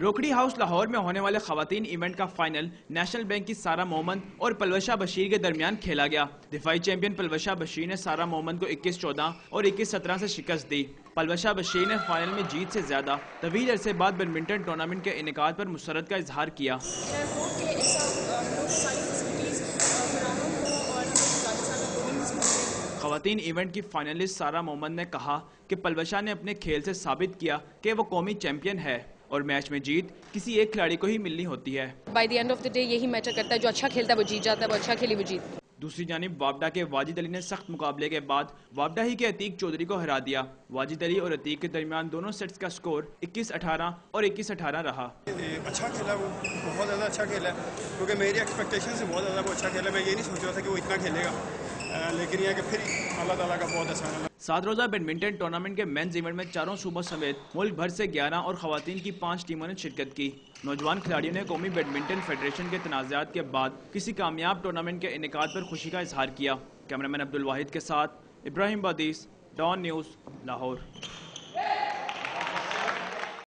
روکڑی house Lahore میں ہونے والے خواتین ایونٹ کا فائنل نیشنل بینک کی سارہ محمد اور پلوشہ بشیر کے درمیان کھیلا گیا۔ دفاعی چیمپئن پلوشہ بشیر نے سارہ محمد کو 21-14 اور 21-17 سے شکست دی۔ پلوشہ بشیر نے فائنل میں جیت سے زیادہ طویل عرصے بعد بیڈمنٹن ٹورنامنٹ کے انعقاد پر مسرت کا اظہار کیا۔ خواتین ایونٹ کی فائنلسٹ سارہ محمد نے کہا کہ پلوشہ نے اپنے کھیل سے ثابت کیا کہ وہ قومی چیمپئن ہے اور میچ میں جیت کسی ایک کھلاڑی کو ہی ملنی ہوتی ہے۔ By the end of the day یہی میٹر کرتا ہے، جو اچھا کھیلتا ہے وہ جیت جاتا ہے، وہ اچھا کھیلی وہ جیت۔ دوسری جانب واپڈا کے واجد علی نے سخت مقابلے کے بعد واپڈا ہی کے عتیق چودھری کو ہرا دیا۔ واجد علی اور عتیق کے درمیان دونوں سیٹس کا سکور 21-18 اور 21-18 رہا۔ اچھا کھیلا، وہ بہت زیادہ اچھا کھیلا کیونکہ میری ایکسپیکٹیشن سے بہت زیادہ وہ اچھا کھیلا۔ میں یہ نہیں سوچ رہا تھا کہ وہ اتنا کھیلے گا، لیکن یہ کہ پھر اللہ تعالیٰ کا بہت احسان ہے۔ 7 روزہ بیڈمنٹن ٹورنامنٹ کے مینز ایونٹ میں چاروں صوبوں سمیت ملک بھر سے 11 اور خواتین کی 5 ٹیموں نے شرکت کی۔ نوجوان کھلاڑیوں نے قومی بیڈمنٹن فیڈریشن کے تنازعات کے بعد کسی کامیاب ٹورنامنٹ کے انعقاد پر خوشی کا اظہار کیا۔ کیمرہ مین عبدالواحد کے ساتھ ابراہیم بادیس، ڈان نیوز، لاہور۔